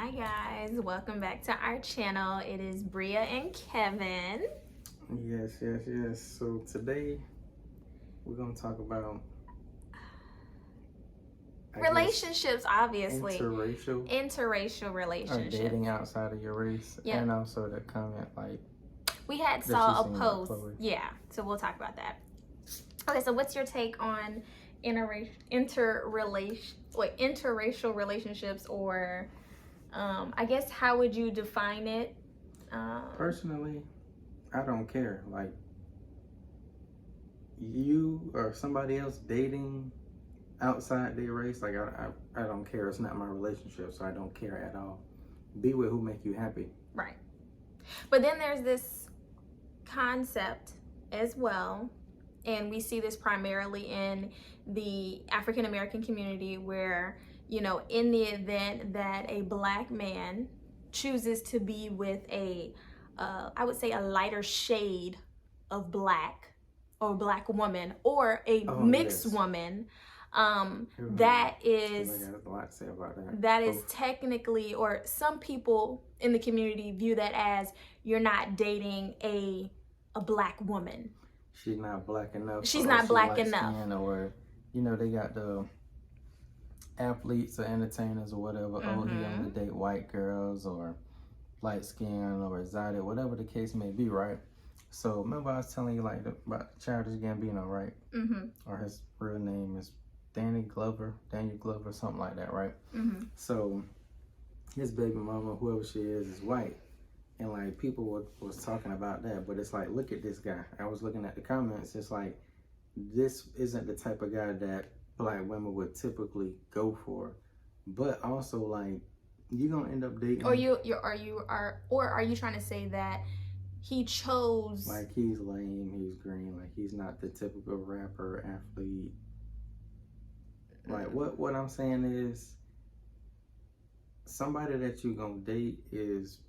Hi guys, welcome back to our channel. It is Bria and Kevin. Yes. So today we're gonna talk about Relationships, obviously. interracial relationships. or dating outside of your race, Yep. and also the comment we had that saw you a seen post. about Chloe. Yeah, so we'll talk about that. Okay, so what's your take on interracial relationships, or I guess how would you define it? Personally, I don't care. Like, you or somebody else dating outside their race, like I don't care. It's not my relationship, so I don't care at all. Be with who make you happy. Right. But then there's this concept as well, and we see this primarily in the African American community, where, you know, in the event that a black man chooses to be with I would say a lighter shade of black, or black woman, or a mixed woman, that is, I got a lot to say about that. That is technically, or some people in the community view that as, you're not dating a black woman. She's not black enough. She's not black enough. Or, you know, they got the athletes or entertainers or whatever. Oh, he only date white girls, or light skin, or exotic, whatever the case may be, right? So remember I was telling you about Childish Gambino, right? Or his real name is Daniel Glover, something like that, right? So his baby mama, whoever she is white. And like, people was talking about that, but it's like, look at this guy. I was looking at the comments. It's like, this isn't the type of guy that black women would typically go for. But also, like, you're gonna end up dating. Or are you trying to say that he chose, like, he's lame, he's green, like he's not the typical rapper, athlete. Like, what I'm saying is, somebody that you gonna date is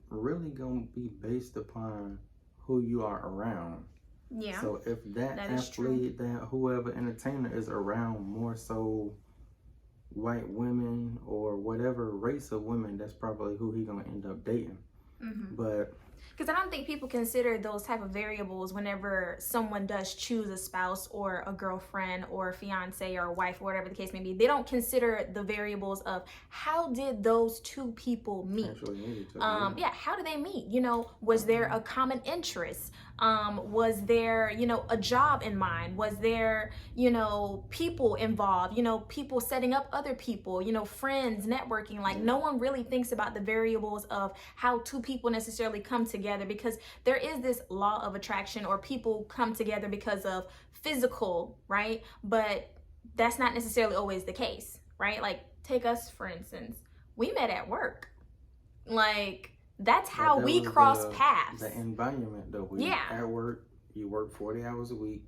really gonna be based upon who you are around. Yeah. So if that athlete, that whoever entertainer is around more so white women or whatever race of women, that's probably who he gonna end up dating. But because I don't think people consider those type of variables whenever someone does choose a spouse or a girlfriend or a fiance or a wife, or whatever the case may be. They don't consider the variables of, how did those two people meet? Yeah, how did they meet? You know, was there a common interest? Was there, you know, a job in mind? Was there, you know, people involved? You know, people setting up other people, you know, friends, networking. Like, no one really thinks about the variables of how two people necessarily come together, because there is this law of attraction, or people come together because of physical, right? But that's not necessarily always the case, right? Like, take us, for instance. We met at work. Like, that's how we cross paths. The environment, though. At work, you work 40 hours a week.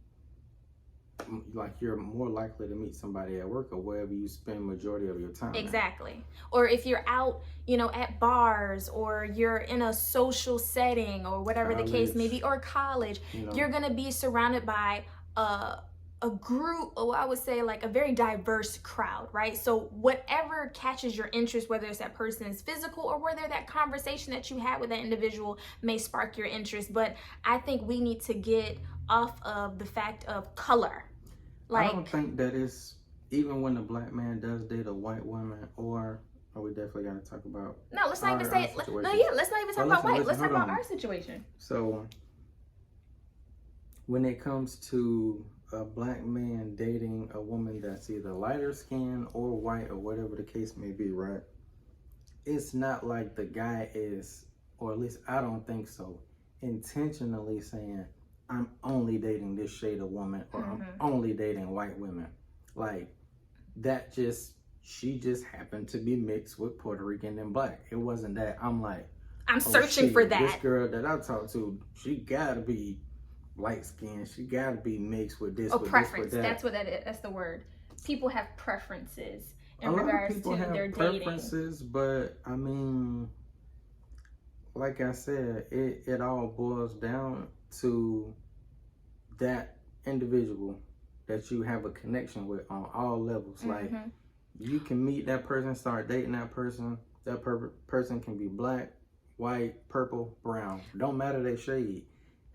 Like, you're more likely to meet somebody at work or wherever you spend majority of your time. Exactly. Or if you're out, you know, at bars, or you're in a social setting, or whatever the case may be, or college, you're gonna be surrounded by a group, or I would say like a very diverse crowd, right? So whatever catches your interest, whether it's that person's physical, or whether that conversation that you had with that individual may spark your interest. But I think we need to get off of the fact of color. Like, I don't think that is, even when a black man does date a white woman, or we definitely got to talk about. No, let's not even say it. Let's not even talk about white. Let's talk about our situation. So when it comes to a black man dating a woman that's either lighter skin or white, or whatever the case may be, right? It's not like the guy is, or at least I don't think so, intentionally saying, I'm only dating this shade of woman, or I'm only dating white women. Like, she just happened to be mixed with Puerto Rican and black. It wasn't that I'm like, I'm searching for that. This girl that I talked to, she gotta be light skin, she gotta be mixed with this, with preference. This, with that. That's what that is. That's the word. People have preferences in a regards to their dating. Preferences, but I mean, like I said, it all boils down to that individual that you have a connection with on all levels. Like, you can meet that person, start dating that person, That person can be black, white, purple, brown. Don't matter their shade.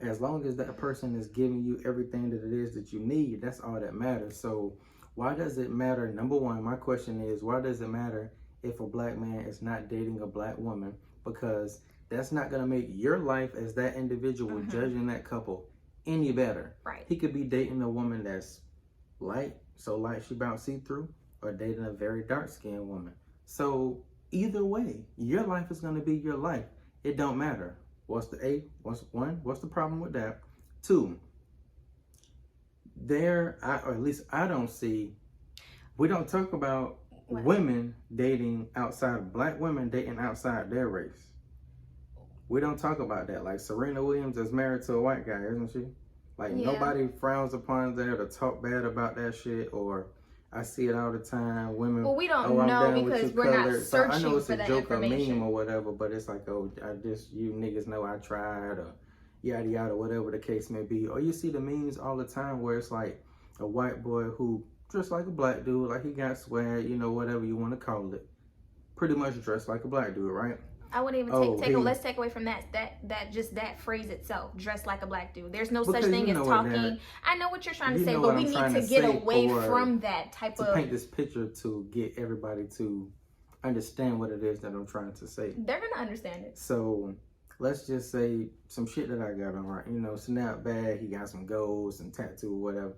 As long as that person is giving you everything that it is that you need, that's all that matters. So why does it matter? Number one, my question is, why does it matter if a black man is not dating a black woman? Because that's not going to make your life as that individual judging that couple any better. Right. He could be dating a woman that's light, so light she about see-through, or dating a very dark-skinned woman. So either way, your life is going to be your life. It don't matter. What's the problem with that? Two, or at least I don't see, we don't talk about women dating outside, black women dating outside their race. We don't talk about that. Like Serena Williams is married to a white guy, isn't she? Like nobody frowns upon that to talk bad about that shit, or I see it all the time. Women, well, we don't know because we're not searching so I know it's for a that joke or information. meme or whatever, but it's like, oh, you niggas know I tried, or yada yada, whatever the case may be. Or you see the memes all the time where it's like a white boy who dressed like a black dude, like he got swag, you know, whatever you want to call it. Pretty much dressed like a black dude, right? I wouldn't even let's take away from that phrase itself, dressed like a black dude. There's no such thing as talking. I know what you're trying to say, but we need to get away from that type of... To paint this picture to get everybody to understand what it is that I'm trying to say. They're going to understand it. So let's just say some shit that I got on, right? You know, snapback, he got some goals and tattoo, whatever.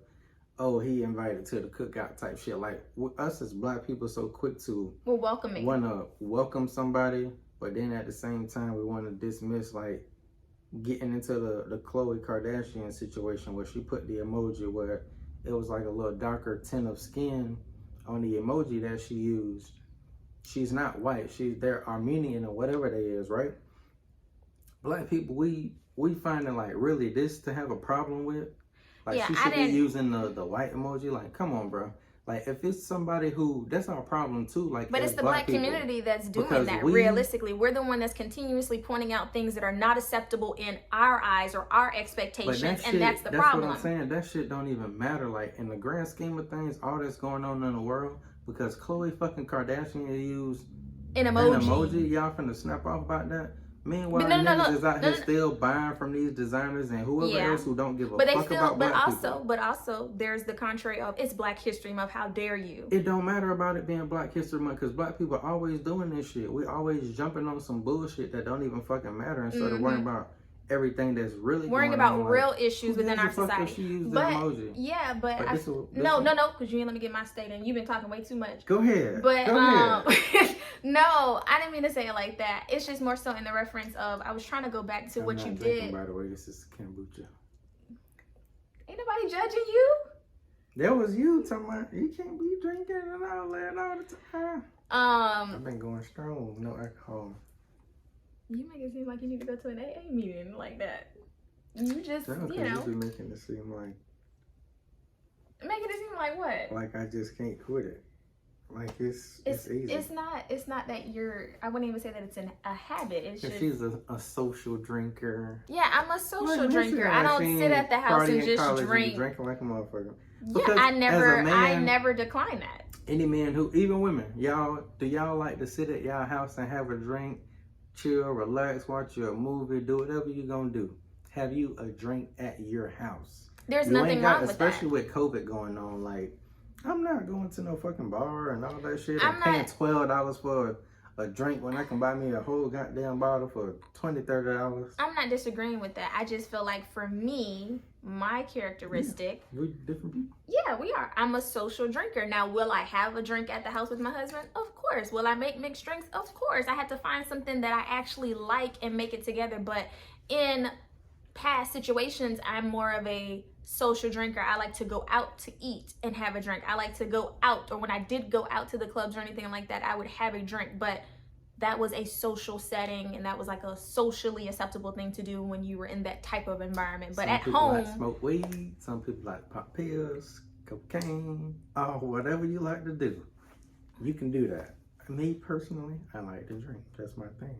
Oh, he invited to the cookout type shit. Like us as black people so quick to... We're welcoming. Want to welcome somebody, but then at the same time, we want to dismiss, like, getting into the Khloe Kardashian situation where she put the emoji where it was like a little darker tint of skin on the emoji that she used. She's not white. They're Armenian or whatever they is, right? Black people, we find it like, really, this to have a problem with? Like, she should be using the white emoji? Like, come on, bro. Like, if it's somebody who, that's our problem too. Like, but it's the black community that's doing that. Realistically, we're the one that's continuously pointing out things that are not acceptable in our eyes or our expectations, and that's the problem. That's what I'm saying. That shit don't even matter. Like, in the grand scheme of things, all that's going on in the world, because Khloe fucking Kardashian used an emoji. Y'all finna snap off about that? Meanwhile, niggas is out here still buying from these designers and whoever else who don't give a fuck about black people. But also, there's the contrary of, it's Black History Month, how dare you? It don't matter about it being Black History Month, because black people are always doing this shit. We always jumping on some bullshit that don't even fucking matter instead of worrying about everything that's really worrying about real issues within our society. She used the emoji. Yeah, but no, because you ain't let me get my statement. You've been talking way too much. Go ahead. But go ahead. No, I didn't mean to say it like that. It's just more so in the reference of, I was trying to go back to what you did. By the way, this is kombucha. Ain't nobody judging you. That was you talking about you can't be drinking and all that all the time. I've been going strong, no alcohol. You make it seem like you need to go to an AA meeting like that. You just, you know. You be making it seem like. Making it seem like what? Like I just can't quit it. Like it's easy. It's not that you're, I wouldn't even say that it's a habit. It's just. She's a social drinker. Yeah, I'm a social drinker. I don't sit at the house and just drink. Drinking like a motherfucker. Yeah, I never decline that. Any man who, even women, do y'all like to sit at y'all house and have a drink? Chill, relax, watch your movie, do whatever you're gonna do. Have you a drink at your house? There's nothing wrong with that. Especially with COVID going on. Like, I'm not going to no fucking bar and all that shit. I'm paying $12 for a drink when I can buy me a whole goddamn bottle for $20, $30. I'm not disagreeing with that. I just feel like for me, my characteristic. Yeah, we're different people. Yeah, we are. I'm a social drinker. Now, will I have a drink at the house with my husband? Of course. Will I make mixed drinks? Of course. I had to find something that I actually like and make it together. But in past situations, I'm more of a social drinker. I like to go out to eat and have a drink. I like to go out, or when I did go out to the clubs or anything like that, I would have a drink. But that was a social setting, and that was like a socially acceptable thing to do when you were in that type of environment. But at home, some people like smoke weed, some people like pop pills, cocaine, whatever you like to do, you can do that. Me personally, I like to drink. That's my thing.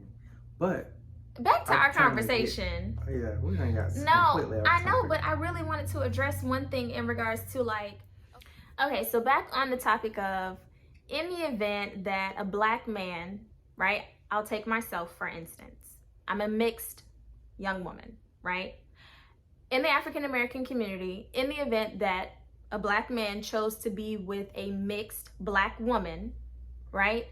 But back to our conversation. Yeah, we ain't got no. I know, but I really wanted to address one thing in regards to like. Okay, so back on the topic of, in the event that a black man right? I'll take myself, for instance. I'm a mixed young woman, right? In the African American community, in the event that a black man chose to be with a mixed black woman, right?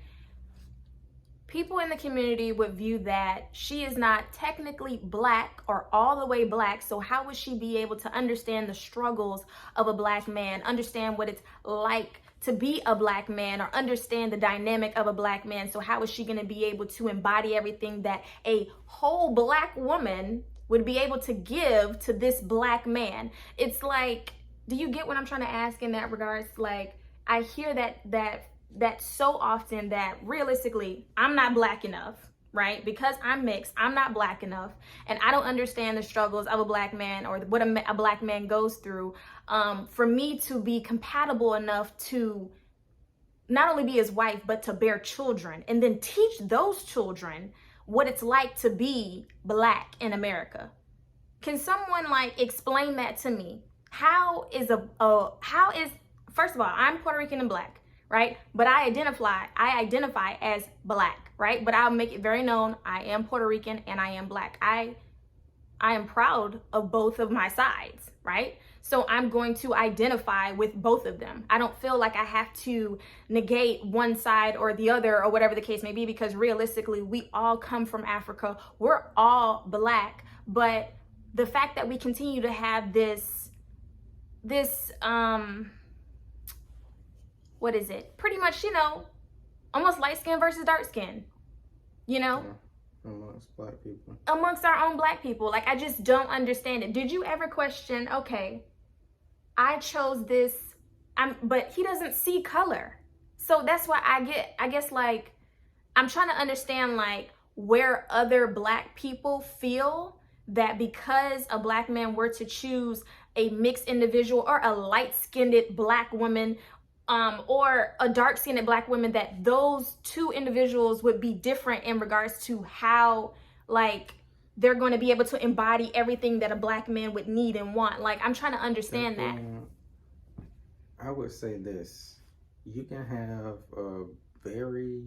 People in the community would view that she is not technically black or all the way black, so how would she be able to understand the struggles of a black man, understand what it's like to be a black man, or understand the dynamic of a black man? So how is she going to be able to embody everything that a whole black woman would be able to give to this black man? It's like, do you get what I'm trying to ask in that regards? Like, I hear that so often, that realistically, I'm not black enough, right? Because I'm mixed, I'm not black enough, and I don't understand the struggles of a black man, or what a black man goes through, for me to be compatible enough to not only be his wife, but to bear children, and then teach those children what it's like to be black in America. Can someone like explain that to me? How is first of all, I'm Puerto Rican and black, right? But I identify as black, right? But I'll make it very known, I am Puerto Rican and I am black. I am proud of both of my sides, right? So I'm going to identify with both of them. I don't feel like I have to negate one side or the other, or whatever the case may be, because realistically, we all come from Africa. We're all black. But the fact that we continue to have this what is it? Pretty much, almost light skin versus dark skin, Yeah, amongst black people. amongst our own black people. Like, I just don't understand it. Did you ever question, okay, I chose this, but he doesn't see color. So that's why I guess like, I'm trying to understand like where other black people feel that because a black man were to choose a mixed individual, or a light-skinned black woman, or a dark-skinned black woman, that those two individuals would be different in regards to how like they're going to be able to embody everything that a black man would need and want. Like, I'm trying to understand that. I would say this. You can have a very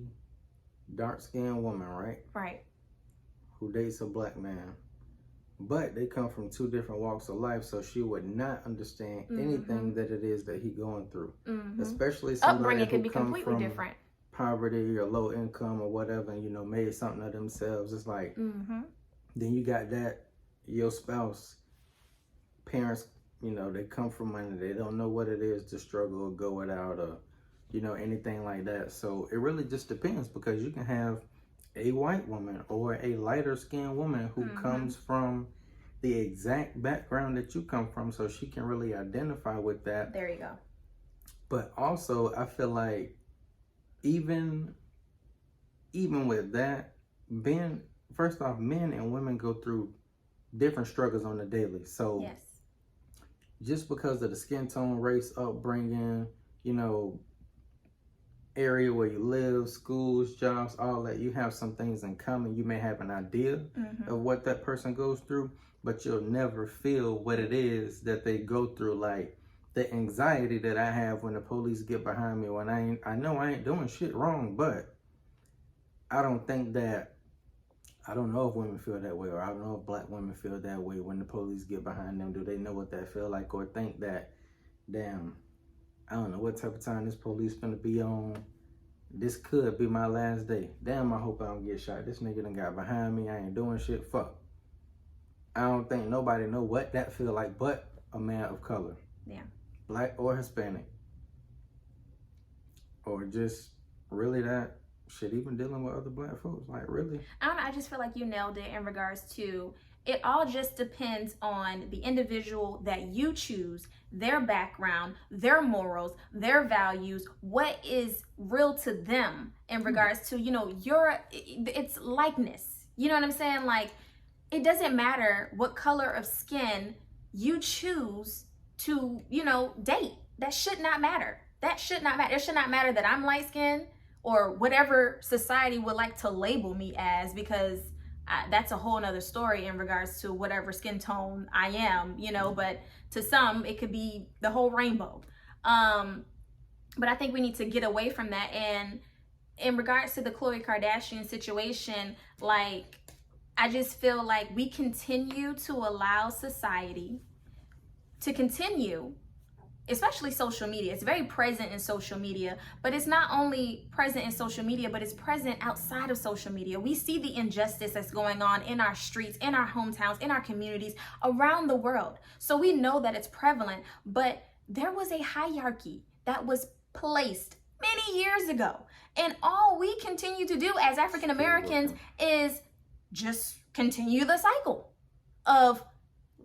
dark-skinned woman, right? Right. Who dates a black man. But they come from two different walks of life, so she would not understand anything that it is that he going through. Especially somebody upbringing who could be come completely from different. Poverty or low income or whatever, and made something of themselves. It's like, then you got that, your spouse, parents, they come from money, they don't know what it is to struggle or go without, or anything like that. So it really just depends, because you can have a white woman or a lighter skinned woman who comes from the exact background that you come from, so she can really identify with that. There you go. But also, I feel like even with that, first off, men and women go through different struggles on the daily. So yes, just because of the skin tone, race, upbringing, area where you live, schools, jobs, all that, you have some things in common. You may have an idea of what that person goes through, but you'll never feel what it is that they go through. Like the anxiety that I have when the police get behind me, when I know I ain't doing shit wrong, but I don't know if women feel that way, or I don't know if black women feel that way when the police get behind them. Do they know what that feel like, or think that, damn, I don't know what type of time this police finna be on. This could be my last day. Damn, I hope I don't get shot. This nigga done got behind me. I ain't doing shit. Fuck. I don't think nobody know what that feel like but a man of color. Yeah. Black or Hispanic. Or just really that shit, even dealing with other black folks. Like, really? I don't know, I just feel like you nailed it in regards to, it all just depends on the individual that you choose, their background, their morals, their values, what is real to them in regards to, it's likeness. You know what I'm saying? Like, it doesn't matter what color of skin you choose to, date. That should not matter. That should not matter. It should not matter that I'm light skinned or whatever society would like to label me as, because that's a whole nother story in regards to whatever skin tone I am, but to some, it could be the whole rainbow. But I think we need to get away from that. And in regards to the Khloe Kardashian situation, like, I just feel like we continue to allow society to continue, especially social media. It's very present in social media, but it's not only present in social media, but it's present outside of social media. We see the injustice that's going on in our streets, in our hometowns, in our communities, around the world. So we know that it's prevalent, but there was a hierarchy that was placed many years ago. And all we continue to do as African Americans is just continue the cycle of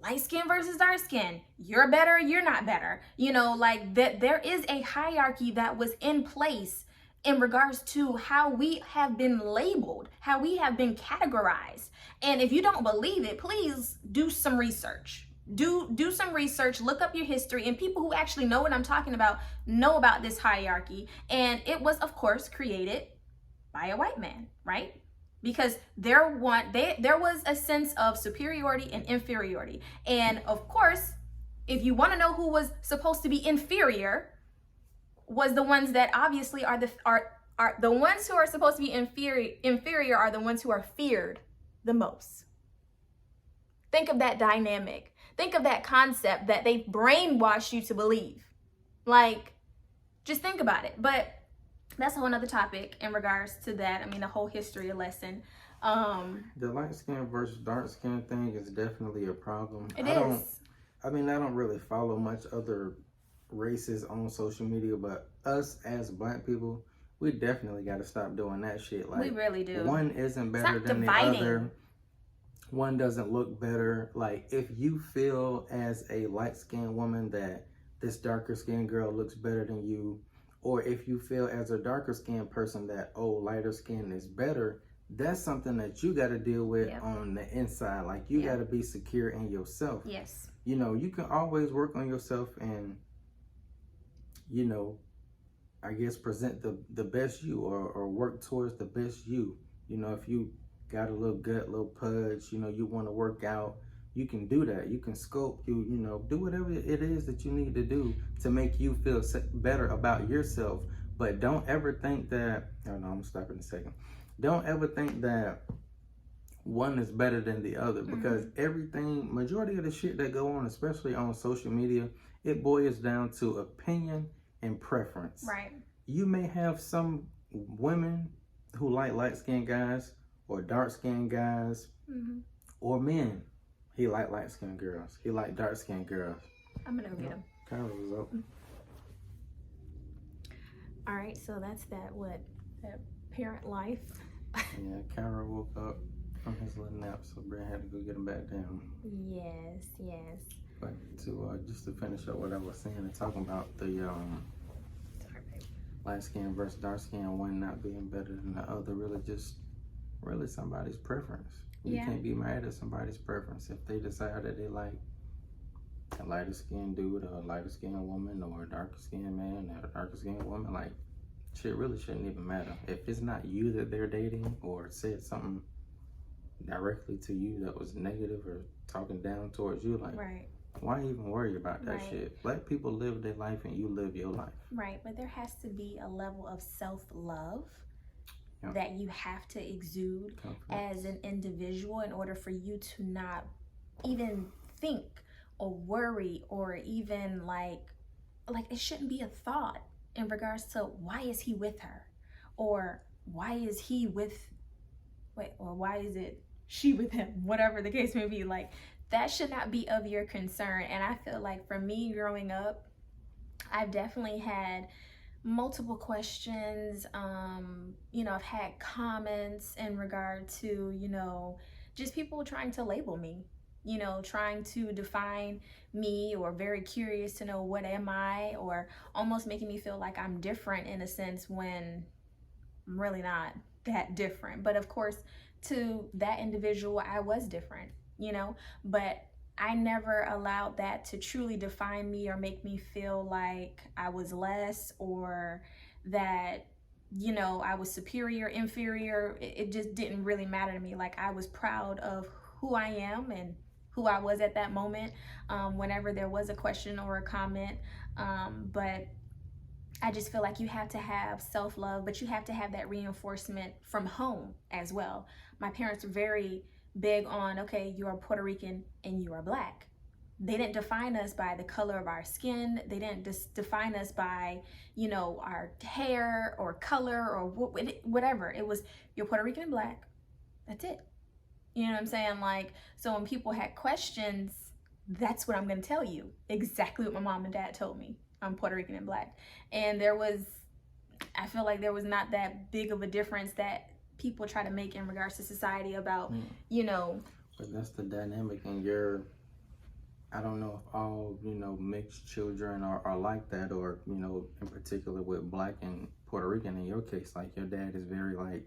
light skin versus dark skin. You're better, you're not better. You know, like that there is a hierarchy that was in place in regards to how we have been labeled, how we have been categorized. And if you don't believe it, please do some research. Do some research, look up your history, and people who actually know what I'm talking about know about this hierarchy. And it was, of course, created by a white man, right? Because there was a sense of superiority and inferiority. And of course, if you want to know who was supposed to be inferior, was the ones that obviously are the ones who are supposed to be inferior are the ones who are feared the most. Think of that dynamic. Think of that concept that they brainwashed you to believe. Like, just think about it. But that's a whole nother topic in regards to that. I mean, a whole history lesson. The light skin versus dark skin thing is definitely a problem. I don't really follow much other races on social media, but us as black people, we definitely got to stop doing that shit. Like, we really do. One isn't better than the other. One doesn't look better. Like, if you feel as a light-skinned woman that this darker-skinned girl looks better than you, or if you feel as a darker-skinned person that, oh, lighter skin is better, that's something that you got to deal with on the inside. Like, you got to be secure in yourself. Yes. You know, you can always work on yourself and, you know, I guess present the best you, or work towards the best you. You know, if you got a little gut, little pudge, you know, you want to work out, you can do that. You can sculpt, you know, do whatever it is that you need to do to make you feel better about yourself. But don't ever think that, oh no, I'm gonna stop in a second. Don't ever think that one is better than the other, because everything, majority of the shit that go on, especially on social media, it boils down to opinion and preference. Right. You may have some women who like light-skinned guys, or dark-skinned guys, or men. He like light-skinned girls. He like dark-skinned girls. I'm gonna go get him. Kyra was up. All right, so that's that parent life. Yeah, Kyra woke up from his little nap, so Bria had to go get him back down. Yes. But to just to finish up what I was saying and talking about the light skin versus dark skin, one not being better than the other, really somebody's preference. You can't be mad at somebody's preference. If they decide that they like a lighter skinned dude, or a lighter skinned woman, or a darker skinned man, or a darker skinned woman, like, shit really shouldn't even matter. If it's not you that they're dating, or said something directly to you that was negative or talking down towards you, like, why even worry about that shit? Let people live their life and you live your life. Right, but there has to be a level of self-love that you have to exude as an individual in order for you to not even think or worry, or even like it shouldn't be a thought in regards to why is he with her, or why is he with, or why is it she with him, whatever the case may be. Like, that should not be of your concern. And I feel like for me growing up, I've definitely had multiple questions. You know, I've had comments in regard to, you know, just people trying to label me, you know, trying to define me, or very curious to know what am I, or almost making me feel like I'm different in a sense when I'm really not that different. But of course, to that individual, I was different, you know, but I never allowed that to truly define me or make me feel like I was less, or that, you know, I was superior, inferior. It just didn't really matter to me. Like, I was proud of who I am and who I was at that moment, whenever there was a question or a comment. But I just feel like you have to have self-love, but you have to have that reinforcement from home as well. My parents were very big on, okay, you are Puerto Rican and you are Black. They didn't define us by the color of our skin. They didn't define us by, you know, our hair or color or whatever. It was, you're Puerto Rican and Black. That's it. You know what I'm saying? Like, so when people had questions, that's what I'm going to tell you. Exactly what my mom and dad told me. I'm Puerto Rican and Black. And I feel like there was not that big of a difference that people try to make in regards to society about, you know. But that's the dynamic in I don't know if all, you know, mixed children are like that, or, you know, in particular with Black and Puerto Rican in your case, like your dad is very like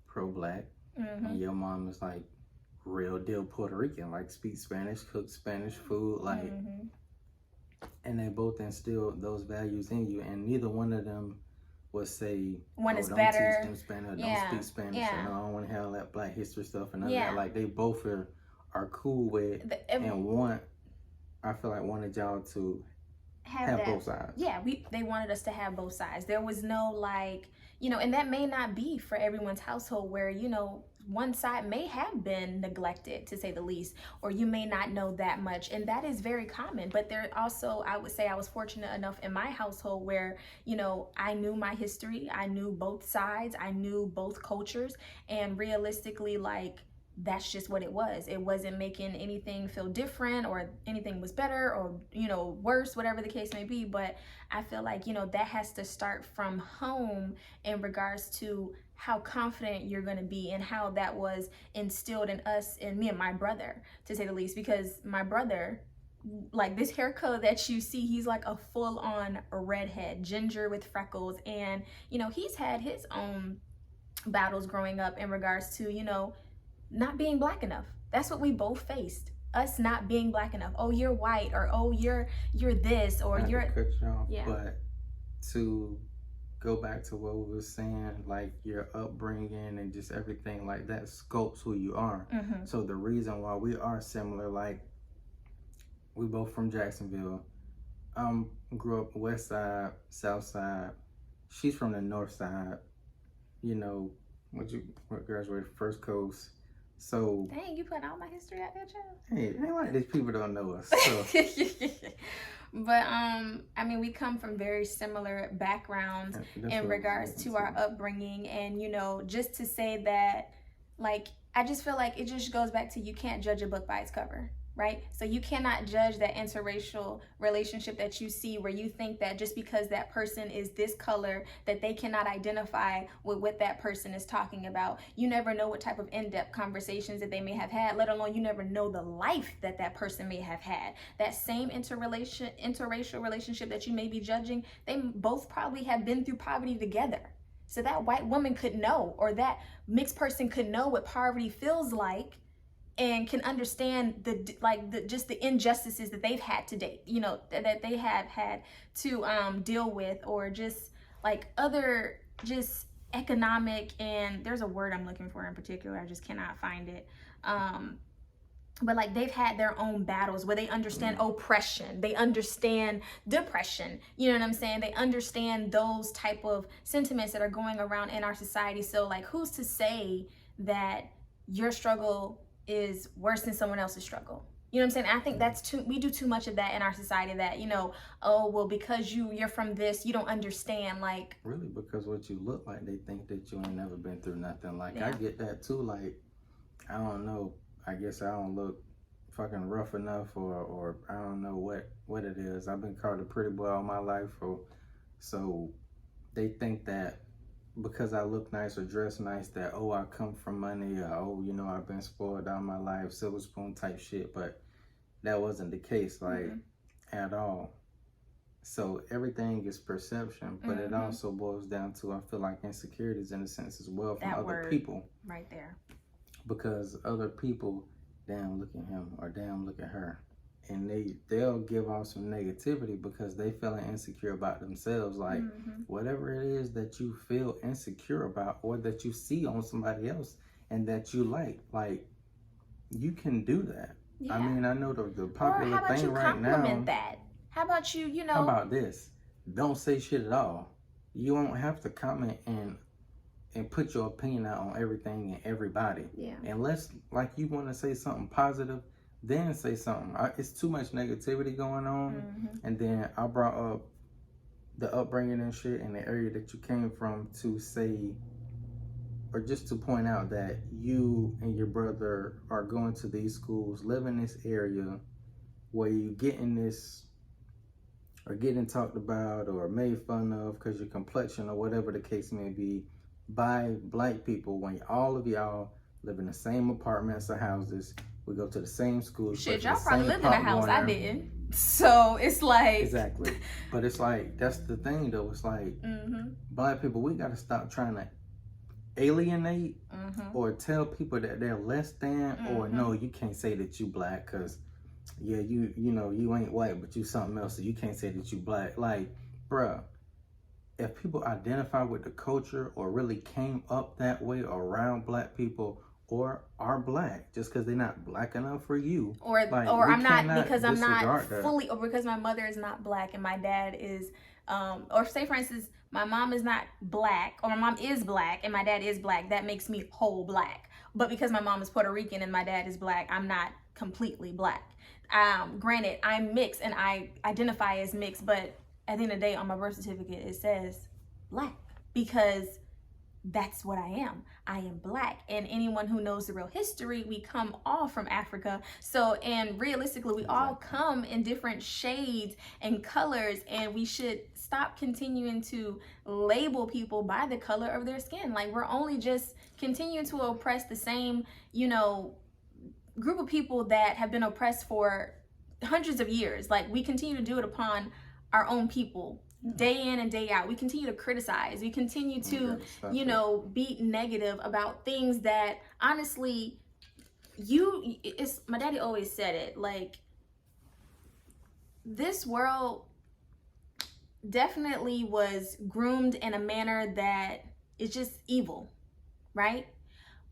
pro-Black, and your mom is like real deal Puerto Rican, like speak Spanish, cook Spanish food, like, and they both instill those values in you, and neither one of them would say, one is don't better, teach them Spanish, don't speak Spanish, and I don't want to have all that Black history stuff and none of that. Like, they both are cool with and want, I feel like, wanted y'all to have both sides. Yeah, they wanted us to have both sides. There was no, like, you know, and that may not be for everyone's household, where, you know, one side may have been neglected, to say the least, or you may not know that much, and that is very common. But there also, I would say, I was fortunate enough in my household where, you know, I knew my history, I knew both sides, I knew both cultures, and realistically, like, that's just what it was. It wasn't making anything feel different or anything was better or, you know, worse, whatever the case may be. But I feel like, you know, that has to start from home in regards to how confident you're going to be, and how that was instilled in us, and me and my brother, to say the least, because my brother, like, this hair color that you see, he's like a full-on redhead, ginger with freckles, and, you know, he's had his own battles growing up in regards to, you know, not being Black enough. That's what we both faced. Us not being Black enough. Oh, you're white, or oh, you're this, or Not you're. To cut you off, but to go back to what we were saying, like your upbringing and just everything like that sculpts who you are. So the reason why we are similar, like, we both from Jacksonville. Grew up West Side, South Side. She's from the North Side. You know, graduated First Coast. So dang, you put all my history out there, child. Hey, it ain't like these people don't know us. So. But I mean, we come from very similar backgrounds in regards to our upbringing, and, you know, just to say that, like, I just feel like it just goes back to, you can't judge a book by its cover. Right? So you cannot judge that interracial relationship that you see, where you think that just because that person is this color, that they cannot identify with what that person is talking about. You never know what type of in-depth conversations that they may have had, let alone you never know the life that that person may have had. That same interracial relationship that you may be judging, they both probably have been through poverty together. So that white woman could know, or that mixed person could know what poverty feels like, and can understand just the injustices that they've had to date, you know, that they have had to deal with, or just like other just economic, and there's a word I'm looking for in particular, I just cannot find it. But like, they've had their own battles where they understand oppression, they understand depression, you know what I'm saying? They understand those type of sentiments that are going around in our society. So like, who's to say that your struggle is worse than someone else's struggle? You know what I'm saying? I think we do too much of that in our society, that, you know, oh, well, because you're from this, you don't understand, like. Really, because what you look like, they think that you ain't never been through nothing. Like, I get that too. Like, I don't know, I guess I don't look fucking rough enough, or I don't know what it is. I've been called a pretty boy all my life, so they think that because I look nice or dress nice, that, oh, I come from money, or, oh, you know, I've been spoiled all my life, silver spoon type shit. But that wasn't the case, like, at all. So everything is perception, but it also boils down to, I feel like, insecurities in a sense as well from other people. Right there. Because other people, damn, look at him, or damn, look at her. And they'll give off some negativity because they feeling insecure about themselves. Like, whatever it is that you feel insecure about, or that you see on somebody else and that you like, you can do that. I mean, I know the popular thing right now. That? How about you know? How about this? Don't say shit at all. you won't have to comment and put your opinion out on everything and everybody. Yeah. Unless, like, you want to say something positive, then say something. It's too much negativity going on. Mm-hmm. And then I brought up the upbringing and shit in the area that you came from to say, or just to point out that you and your brother are going to these schools, live in this area where you getting this, or getting talked about or made fun of because your complexion or whatever the case may be by black people, when all of y'all live in the same apartments or houses, we go to the same schools. Shit, y'all probably lived in a house I didn't. So it's like... Exactly. But it's like, that's the thing though. It's like, black people, we got to stop trying to alienate or tell people that they're less than, or no, you can't say that you black because, yeah, you know, you ain't white, but you something else, so you can't say that you black. Like, bruh, if people identify with the culture or really came up that way around black people or are black, just because they're not black enough for you, or I'm not, because I'm not fully, or because my mother is not black and my dad is, or say for instance, my mom is not black, or my mom is black and my dad is black, that makes me whole black. But because my mom is Puerto Rican and my dad is black, I'm not completely black. Granted, I'm mixed and I identify as mixed, but at the end of the day, on my birth certificate, it says black, because that's what I am. I am black. And anyone who knows the real history, we come all from Africa. So, and realistically, we all come in different shades and colors, and we should stop continuing to label people by the color of their skin. Like, we're only just continuing to oppress the same, you know, group of people that have been oppressed for hundreds of years. Like, we continue to do it upon our own people day in and day out. We continue to criticize. We continue to, you know, be negative about things that honestly, it's, my daddy always said it, like, this world definitely was groomed in a manner that is just evil, right?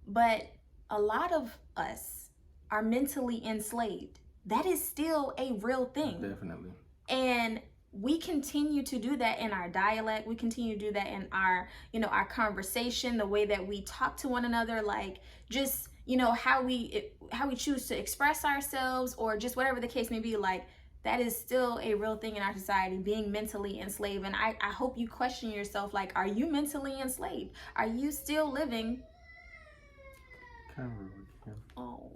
But a lot of us are mentally enslaved. That is still a real thing. Definitely. And we continue to do that in our dialect. We continue to do that in our, you know, our conversation, the way that we talk to one another, like, just, you know, how we choose to express ourselves, or just whatever the case may be. Like, that is still a real thing in our society, being mentally enslaved. And I hope you question yourself, like, are you mentally enslaved? Are you still living? Oh,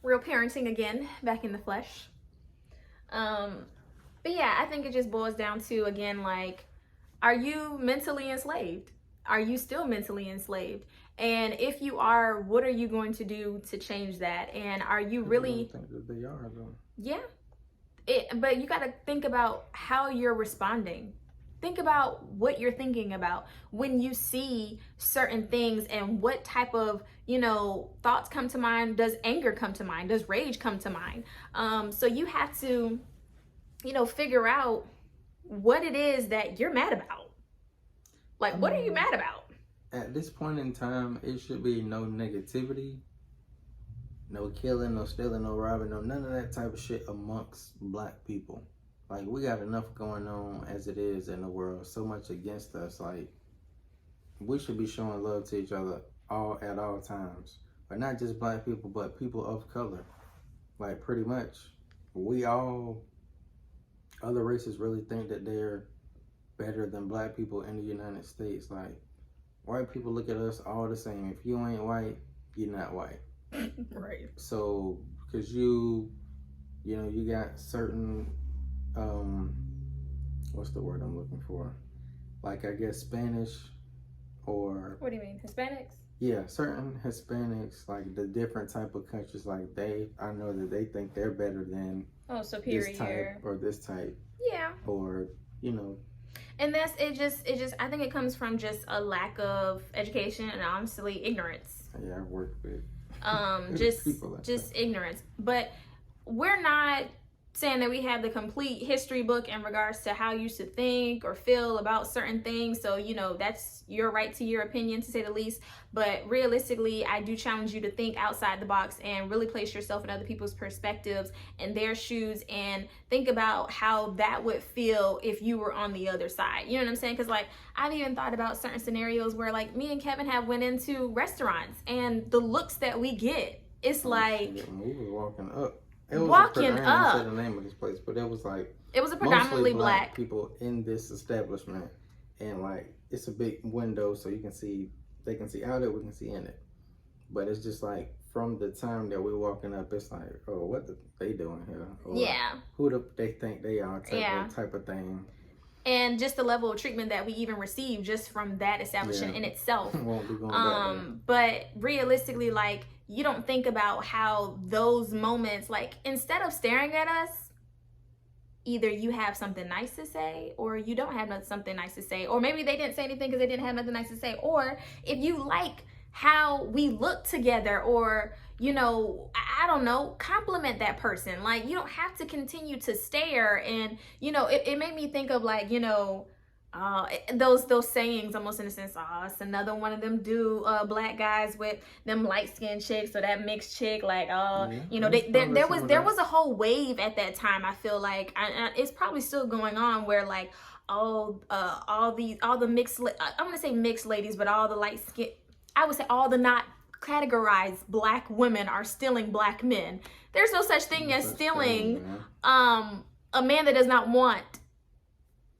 real parenting again, back in the flesh. But yeah, I think it just boils down to, again, like, are you mentally enslaved? Are you still mentally enslaved? And if you are, what are you going to do to change that? And are you really... I think that they are, though. Yeah. But you got to think about how you're responding. Think about what you're thinking about when you see certain things, and what type of, you know, thoughts come to mind. Does anger come to mind? Does rage come to mind? So you have to, you know, figure out what it is that you're mad about. Like, what are you mad about? At this point in time, it should be no negativity, no killing, no stealing, no robbing, no none of that type of shit amongst black people. Like, we got enough going on as it is in the world, so much against us. Like, we should be showing love to each other at all times. But not just black people, but people of color. Like, pretty much, other races really think that they're better than black people in the United States. Like, white people look at us all the same. If you ain't white, you're not white. Right. So, because you know, you got certain, what's the word I'm looking for? Like, I guess Spanish, or... What do you mean, Hispanics? Yeah, certain Hispanics, like the different type of countries, like I know that they think they're better than superior this type or this type. Yeah. Or, you know. And that's, it just, I think it comes from just a lack of education and honestly ignorance. Yeah, I've worked with just ignorance. But we're not, saying that we have the complete history book in regards to how you should think or feel about certain things. So, you know, that's your right to your opinion, to say the least. But realistically, I do challenge you to think outside the box and really place yourself in other people's perspectives and their shoes, and think about how that would feel if you were on the other side. You know what I'm saying? Because, like, I've even thought about certain scenarios where, like, me and Kevin have went into restaurants, and the looks that we get, it's like... We was walking up. It was walking I didn't say up. the name of this place, but it was like, it was a predominantly black people in this establishment, and like it's a big window, so you can see, they can see out it, we can see in it. But it's just like from the time that we're walking up, it's like, oh, what they doing here? Or yeah. Who do they think they are? Type of thing. And just the level of treatment that we even receive just from that establishment in itself. Won't be going back there. But realistically, like, you don't think about how those moments, like, instead of staring at us, either you have something nice to say or you don't have something nice to say, or maybe they didn't say anything because they didn't have nothing nice to say, or if you like how we look together, or, you know, I don't know, compliment that person. Like, you don't have to continue to stare. And, you know, it made me think of, like, you know, those sayings, almost in a sense, it's another one of them black guys with them light-skinned chicks, or that mixed chick, like, you know, there was a whole wave at that time, I feel like, and it's probably still going on, where, like, all the mixed, I want to say mixed ladies, but all the light-skinned, I would say all the not categorized black women are stealing black men. There's no such thing as stealing a man that does not want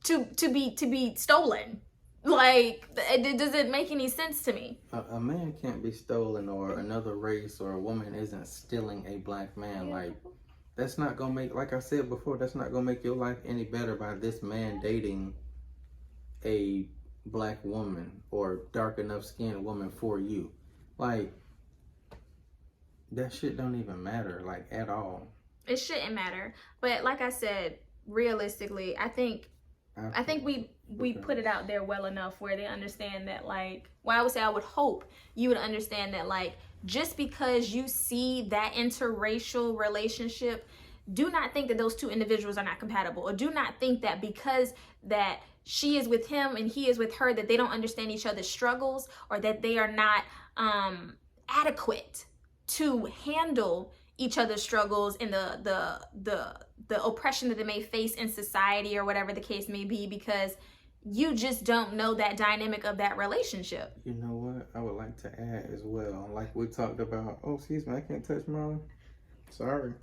to be stolen. Like, does it make any sense to me? A man can't be stolen, or another race or a woman isn't stealing a black man. Like, that's not gonna make, like I said before, that's not gonna make your life any better by this man dating a black woman or dark enough skinned woman for you. Like, that shit don't even matter, like, at all. It shouldn't matter. But like I said, realistically, I think we put it out there well enough where they understand that, like, well, I would say, I would hope you would understand that, like, just because you see that interracial relationship, do not think that those two individuals are not compatible, or do not think that because that she is with him and he is with her, that they don't understand each other's struggles, or that they are not adequate to handle each other's struggles and the oppression that they may face in society, or whatever the case may be, because you just don't know that dynamic of that relationship. You know what I would like to add as well, like we talked about, oh, excuse me, I can't touch mine, sorry.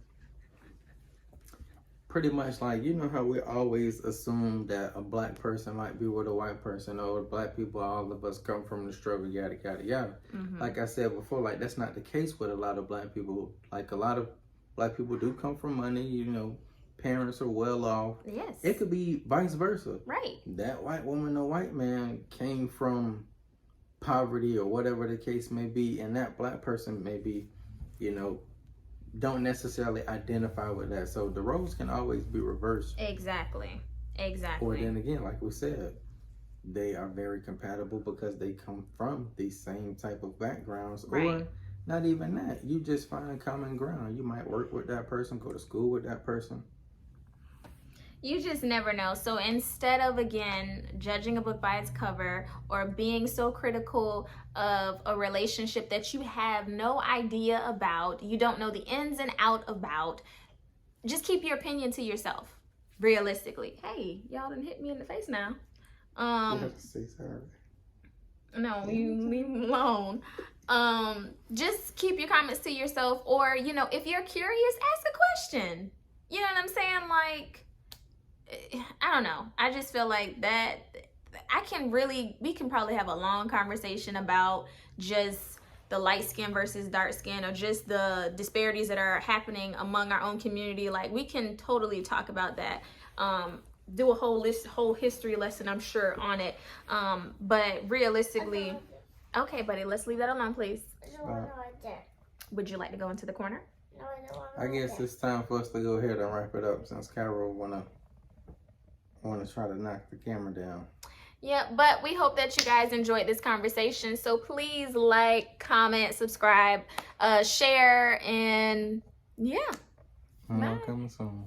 Pretty much, like, you know how we always assume that a black person might be with a white person, or black people, all of us come from the struggle, yada yada yada. Like I said before, like, that's not the case with a lot of black people. Like, a lot of black people do come from money, you know, parents are well off. Yes. It could be vice versa. Right. That white woman or white man came from poverty, or whatever the case may be, and that black person may be, you know, don't necessarily identify with that. So the roles can always be reversed. Exactly. Or then again, like we said, they are very compatible because they come from these same type of backgrounds. Right. Or not even that. You just find common ground. You might work with that person, go to school with that person. You just never know. So instead of, again, judging a book by its cover, or being so critical of a relationship that you have no idea about, you don't know the ins and out about, just keep your opinion to yourself, realistically. Hey, y'all done hit me in the face now. You have to say sorry. No, you leave them alone. Just keep your comments to yourself, or, you know, if you're curious, ask a question. You know what I'm saying? Like, I don't know. I just feel like that we can probably have a long conversation about just the light skin versus dark skin, or just the disparities that are happening among our own community. Like, we can totally talk about that. Do a whole history lesson, I'm sure, on it. But realistically, okay, buddy, let's leave that alone, please. Would you like to go into the corner? No, I guess it's time for us to go ahead and wrap it up, since Carol wanna try to knock the camera down. Yeah, but we hope that you guys enjoyed this conversation. So please like, comment, subscribe, share, and yeah. Bye. Coming soon.